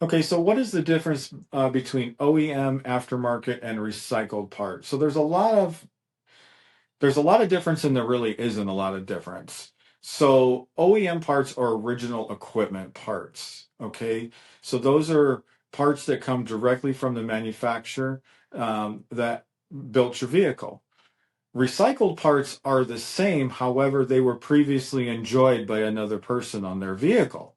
Okay, so what is the difference between OEM, aftermarket, and recycled parts? So there's a lot of difference, and there really isn't a lot of difference. So OEM parts are original equipment parts. Okay, so those are parts that come directly from the manufacturer that built your vehicle. Recycled parts are the same, however, they were previously enjoyed by another person on their vehicle.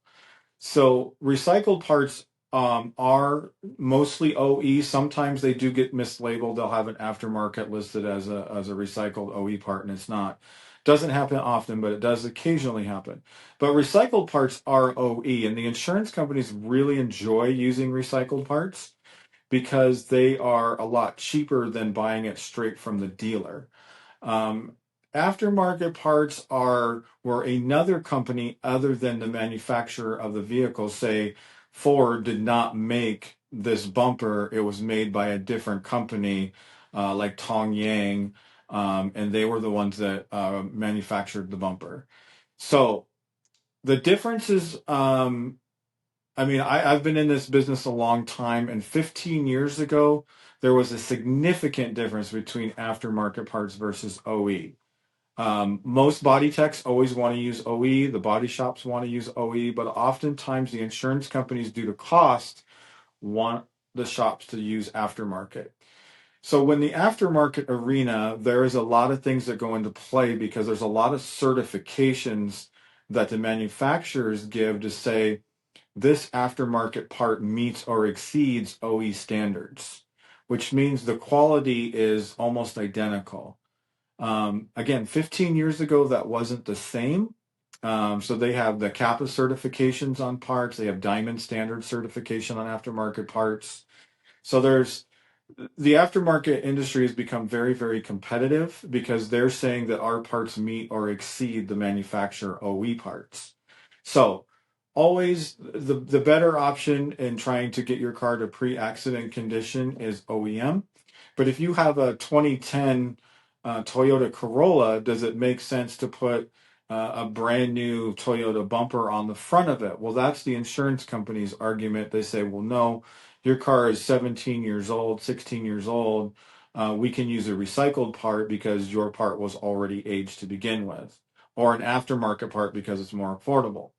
So recycled parts are mostly OE. Sometimes they do get mislabeled. They'll have an aftermarket listed as a recycled OE part, and it's not. Doesn't happen often, but it does occasionally happen. But recycled parts are OE, and the insurance companies really enjoy using recycled parts because they are a lot cheaper than buying it straight from the dealer. Um, Aftermarket parts are where another company other than the manufacturer of the vehicle, say Ford did not make this bumper, it was made by a different company like Tong Yang, and they were the ones that manufactured the bumper. So the difference is, I mean, I've been in this business a long time, and 15 years ago, there was a significant difference between aftermarket parts versus OE. Most body techs always want to use OE. The body shops want to use OE, but oftentimes the insurance companies, due to cost, want the shops to use aftermarket. So when the aftermarket arena, there is a lot of things that go into play because there's a lot of certifications that the manufacturers give to say this aftermarket part meets or exceeds OE standards, which means the quality is almost identical. Again, 15 years ago, that wasn't the same. So they have the CAPA certifications on parts. They have Diamond Standard certification on aftermarket parts. So the aftermarket industry has become very, very competitive because they're saying that our parts meet or exceed the manufacturer OE parts. So always the better option in trying to get your car to pre-accident condition is OEM. But if you have a 2010 Toyota Corolla, does it make sense to put a brand new Toyota bumper on the front of it? Well, that's the insurance company's argument. They say, well, no, your car is 17 years old, 16 years old. We can use a recycled part because your part was already aged to begin with, or an aftermarket part because it's more affordable.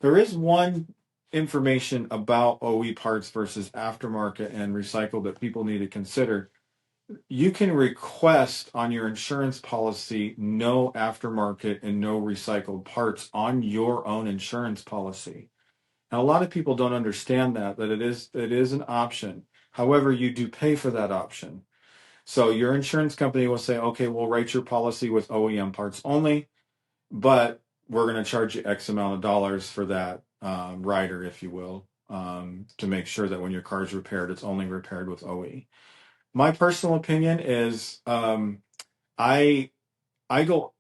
There is one information about OE parts versus aftermarket and recycled that people need to consider. You can request on your insurance policy no aftermarket and no recycled parts on your own insurance policy. Now, a lot of people don't understand that it is an option. However, you do pay for that option. So your insurance company will say, okay, we'll write your policy with OEM parts only, but we're going to charge you X amount of dollars for that rider, if you will, to make sure that when your car is repaired, it's only repaired with OE. My personal opinion is I I go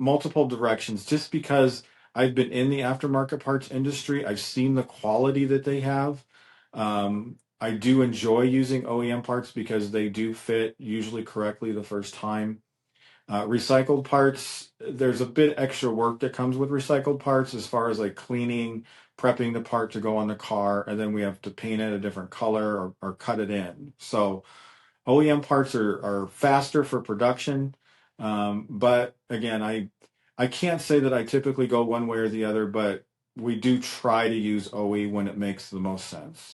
multiple directions just because I've been in the aftermarket parts industry. I've seen the quality that they have. I do enjoy using OEM parts because they do fit usually correctly the first time. Recycled parts, there's a bit extra work that comes with recycled parts as far as like cleaning, prepping the part to go on the car, and then we have to paint it a different color or cut it in. So OEM parts are faster for production, but again, I can't say that I typically go one way or the other, but we do try to use OE when it makes the most sense.